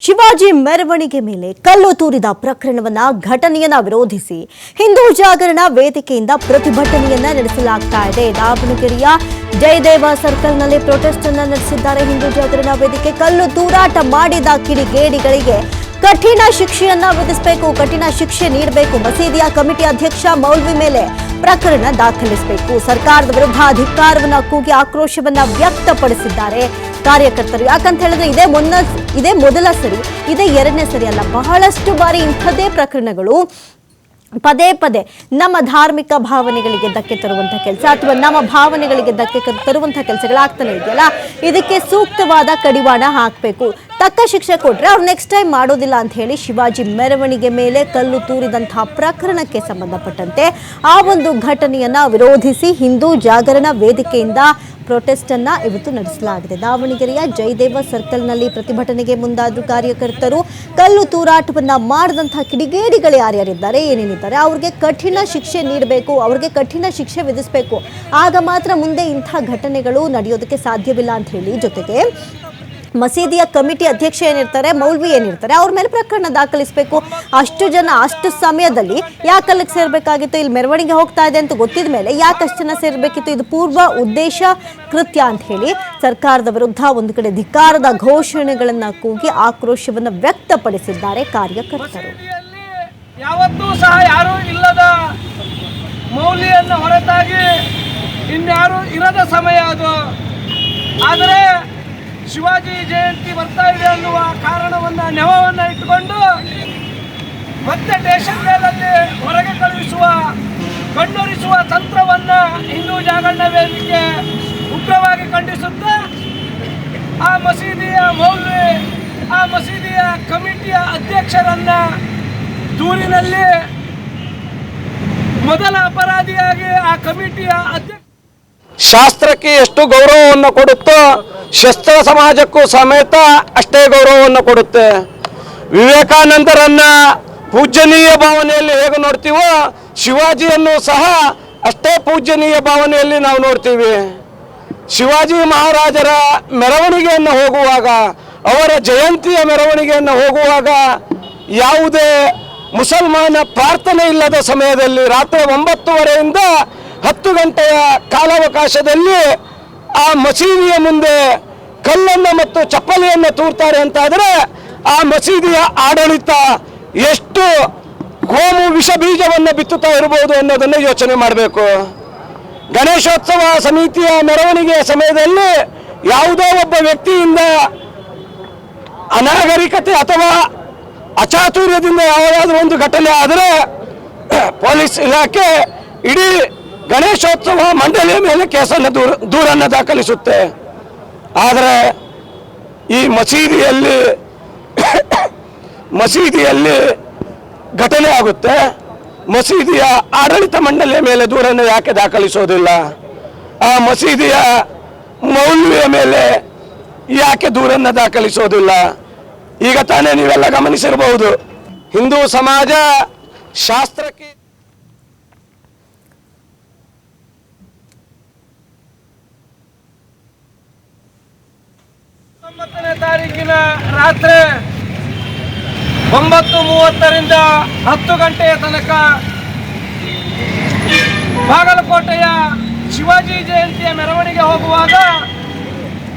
ಶಿವಾಜಿ ಮೆರವಣಿಗೆ ಮೇಲೆ ಕಲ್ಲು ತೂರಿದ ಪ್ರಕರಣವನ್ನ ಘಟನೆಯನ್ನ ವಿರೋಧಿಸಿ ಹಿಂದೂ ಜಾಗರಣ ವೇದಿಕೆಯಿಂದ ಪ್ರತಿಭಟನೆಯನ್ನ ನಡೆಸಲಾಗ್ತಾ ಇದೆ. ದಾವಣಗೆರೆಯ ಜಯದೇವ ಸರ್ಕಲ್ನಲ್ಲಿ ಪ್ರೊಟೆಸ್ಟ್ ಅನ್ನು ನಡೆಸಿದ್ದಾರೆ. ಹಿಂದೂ ಜಾಗರಣ ವೇದಿಕೆ ಕಲ್ಲು ತೂರಾಟ ಮಾಡಿದ ಕಿಡಿಗೇಡಿಗಳಿಗೆ ಕಠಿಣ ಶಿಕ್ಷೆಯನ್ನ ವಿಧಿಸಬೇಕು, ಕಠಿಣ ಶಿಕ್ಷೆ ನೀಡಬೇಕು. ಮಸೀದಿಯ ಕಮಿಟಿ ಅಧ್ಯಕ್ಷ ಮೌಲ್ವಿ ಮೇಲೆ ಪ್ರಕರಣ ದಾಖಲಿಸಬೇಕು. ಸರ್ಕಾರದ ವಿರುದ್ಧ ಧಿಕ್ಕಾರವನ್ನ ಕೂಗಿ ಆಕ್ರೋಶವನ್ನ ವ್ಯಕ್ತಪಡಿಸಿದ್ದಾರೆ ಕಾರ್ಯಕರ್ತರು. ಯಾಕಂತ ಹೇಳಿದ್ರೆ ಇದೇ ಮೊದಲ ಸರಿ, ಇದೇ ಎರಡನೇ ಸರಿ ಅಲ್ಲ, ಬಹಳಷ್ಟು ಬಾರಿ ಇಂಥದೇ ಪ್ರಕರಣಗಳು ಪದೇ ಪದೇ ನಮ್ಮ ಧಾರ್ಮಿಕ ಭಾವನೆಗಳಿಗೆ ಧಕ್ಕೆ ತರುವಂಥ ಕೆಲಸ ಅಥವಾ ನಮ್ಮ ಭಾವನೆಗಳಿಗೆ ಧಕ್ಕೆ ತರುವಂಥ ಕೆಲಸಗಳಾಗ್ತಾನೆ ಇದೆಯಲ್ಲ, ಇದಕ್ಕೆ ಸೂಕ್ತವಾದ ಕಡಿವಾಣ ಹಾಕಬೇಕು. ತಕ್ಕ ಶಿಕ್ಷೆ ಕೊಟ್ಟರೆ ಅವ್ರು ನೆಕ್ಸ್ಟ್ ಟೈಮ್ ಮಾಡೋದಿಲ್ಲ ಅಂತ ಹೇಳಿ ಶಿವಾಜಿ ಮೆರವಣಿಗೆ ಮೇಲೆ ಕಲ್ಲು ತೂರಿದಂತಹ ಪ್ರಕರಣಕ್ಕೆ ಸಂಬಂಧಪಟ್ಟಂತೆ ಆ ಒಂದು ಘಟನೆಯನ್ನ ವಿರೋಧಿಸಿ ಹಿಂದೂ ಜಾಗರಣ ವೇದಿಕೆಯಿಂದ ಪ್ರೊಟೆಸ್ಟ್ ಅನ್ನ ಇವತ್ತು ನಡೆಸಲಾಗಿದೆ. ದಾವಣಗೆರೆಯ ಜಯದೇವ ಸರ್ಕಲ್ನಲ್ಲಿ ಪ್ರತಿಭಟನೆಗೆ ಮುಂದಾದ ಕಾರ್ಯಕರ್ತರು ಕಲ್ಲು ತೂರಾಟವನ್ನ ಮಾಡಿದಂತಹ ಕಿಡಿಗೇಡಿಗಳು ಯಾರ್ಯಾರಿದ್ದಾರೆ, ಏನೇನಿದ್ದಾರೆ, ಅವ್ರಿಗೆ ಕಠಿಣ ಶಿಕ್ಷೆ ನೀಡಬೇಕು, ಅವ್ರಿಗೆ ಕಠಿಣ ಶಿಕ್ಷೆ ವಿಧಿಸಬೇಕು. ಆಗ ಮಾತ್ರ ಮುಂದೆ ಇಂಥ ಘಟನೆಗಳು ನಡೆಯೋದಕ್ಕೆ ಸಾಧ್ಯವಿಲ್ಲ ಅಂತ ಹೇಳಿ, ಜೊತೆಗೆ ಮಸೀದಿಯ ಕಮಿಟಿ ಅಧ್ಯಕ್ಷ ಏನಿರ್ತಾರೆ, ಮೌಲ್ವಿ ಏನಿರ್ತಾರೆ, ಅವ್ರ ಮೇಲೆ ಪ್ರಕರಣ ದಾಖಲಿಸಬೇಕು. ಅಷ್ಟು ಜನ ಅಷ್ಟು ಸಮಯದಲ್ಲಿ ಯಾಕೆ ಅಲ್ಲಿಗೆ ಸೇರ್ಬೇಕಾಗಿತ್ತು? ಇಲ್ಲಿ ಮೆರವಣಿಗೆ ಹೋಗ್ತಾ ಇದೆ ಅಂತ ಗೊತ್ತಿದ ಮೇಲೆ ಯಾಕೆ ಅಷ್ಟು ಜನ ಸೇರ್ಬೇಕಿತ್ತು? ಇದು ಪೂರ್ವ ಉದ್ದೇಶ ಕೃತ್ಯ ಅಂತ ಹೇಳಿ ಸರ್ಕಾರದ ವಿರುದ್ಧ ಒಂದು ಕಡೆ ಧಿಕ್ಕಾರದ ಘೋಷಣೆಗಳನ್ನ ಕೂಗಿ ಆಕ್ರೋಶವನ್ನು ವ್ಯಕ್ತಪಡಿಸಿದ್ದಾರೆ ಕಾರ್ಯಕರ್ತರು. ಯಾವತ್ತೂ ಸಹ ಯಾರು ಇಲ್ಲದ ಮೌಲ್ಯವನ್ನು ಹೊರತಾಗಿ ಇನ್ಯಾರು ಇರದ ಸಮಯ ಅದು. ಆದರೆ ಶಿವಾಜಿ ಜಯಂತಿ ಬರ್ತಾ ಇದೆ ಅನ್ನುವ ಕಾರಣವನ್ನು ನೆವವನ್ನು ಇಟ್ಟುಕೊಂಡು ಮತ್ತೆ ಸ್ಟೇಷನ್ ಮೇಲಲ್ಲಿ ಹೊರಗೆ ಕಳುಹಿಸುವ ಕಣ್ಣೊರಿಸುವ ತಂತ್ರವನ್ನು ಹಿಂದೂ ಜಾಗರಣ ವೇದಿಕೆ ಉಗ್ರವಾಗಿ ಖಂಡಿಸುತ್ತೆ. ಆ ಮಸೀದಿಯ ಮೌಲ್ವಿ, ಆ ಮಸೀದಿಯ ಕಮಿಟಿಯ ಅಧ್ಯಕ್ಷರನ್ನ ದೂರಿನಲ್ಲಿ ಮೊದಲ ಅಪರಾಧಿಯಾಗಿ ಆ ಕಮಿಟಿಯ ಅಧ್ಯಕ್ಷ ಶಾಸ್ತ್ರಕ್ಕೆ ಎಷ್ಟು ಗೌರವವನ್ನು ಕೊಡುತ್ತೋ ಶಸ್ತ್ರ ಸಮಾಜಕ್ಕೂ ಸಮೇತ ಅಷ್ಟೇ ಗೌರವವನ್ನು ಕೊಡುತ್ತೆ. ವಿವೇಕಾನಂದರನ್ನ ಪೂಜ್ಯನೀಯ ಭಾವನೆಯಲ್ಲಿ ಹೇಗೆ ನೋಡ್ತೀವೋ ಶಿವಾಜಿಯನ್ನು ಸಹ ಅಷ್ಟೇ ಪೂಜ್ಯನೀಯ ಭಾವನೆಯಲ್ಲಿ ನಾವು ನೋಡ್ತೀವಿ. ಶಿವಾಜಿ ಮಹಾರಾಜರ ಮೆರವಣಿಗೆಯನ್ನು ಹೋಗುವಾಗ, ಅವರ ಜಯಂತಿಯ ಮೆರವಣಿಗೆಯನ್ನು ಹೋಗುವಾಗ ಯಾವುದೇ ಮುಸಲ್ಮಾನ ಪ್ರಾರ್ಥನೆ ಇಲ್ಲದ ಸಮಯದಲ್ಲಿ ರಾತ್ರಿ 9:30ಯಿಂದ 10 ಗಂಟೆಯ ಕಾಲಾವಕಾಶದಲ್ಲಿ ಆ ಮಸೀದಿಯ ಮುಂದೆ ಕಲ್ಲನ್ನು ಮತ್ತು ಚಪ್ಪಲಿಯನ್ನು ತೂರ್ತಾರೆ ಅಂತಾದರೆ ಆ ಮಸೀದಿಯ ಆಡಳಿತ ಎಷ್ಟು ಕೋಮು ವಿಷ ಬೀಜವನ್ನು ಬಿತ್ತುತ್ತಾ ಇರಬಹುದು ಅನ್ನೋದನ್ನು ಯೋಚನೆ ಮಾಡಬೇಕು. ಗಣೇಶೋತ್ಸವ ಸಮಿತಿಯ ಮೆರವಣಿಗೆಯ ಸಮಯದಲ್ಲಿ ಯಾವುದೋ ಒಬ್ಬ ವ್ಯಕ್ತಿಯಿಂದ ಅನಾಗರಿಕತೆ ಅಥವಾ ಅಚಾತುರ್ಯದಿಂದ ಯಾವುದಾದ್ರೂ ಒಂದು ಘಟನೆ ಆದರೆ ಪೊಲೀಸ್ ಇಲಾಖೆ ಇಡೀ ಗಣೇಶೋತ್ಸವ ಮಂಡಳಿಯ ಮೇಲೆ ಕೇಸನ್ನು ದೂರನ್ನು ದಾಖಲಿಸುತ್ತೆ. ಆದರೆ ಈ ಮಸೀದಿಯಲ್ಲಿ ಘಟನೆ ಆಗುತ್ತೆ, ಮಸೀದಿಯ ಆಡಳಿತ ಮಂಡಳಿಯ ಮೇಲೆ ದೂರನ್ನು ಯಾಕೆ ದಾಖಲಿಸೋದಿಲ್ಲ? ಆ ಮಸೀದಿಯ ಮೌಲ್ವಿಯ ಮೇಲೆ ಯಾಕೆ ದೂರನ್ನು ದಾಖಲಿಸೋದಿಲ್ಲ? ಈಗ ತಾನೇ ನೀವೆಲ್ಲ ಗಮನಿಸಿರಬಹುದು, ಹಿಂದೂ ಸಮಾಜ ಶಾಸ್ತ್ರಕ್ಕೆ 9ನೇ ತಾರೀಕಿನ ರಾತ್ರಿ 9:30ರಿಂದ 10 ಗಂಟೆಯ ತನಕ ಬಾಗಲಕೋಟೆಯ ಶಿವಾಜಿ ಜಯಂತಿಯ ಮೆರವಣಿಗೆ ಹೋಗುವಾಗ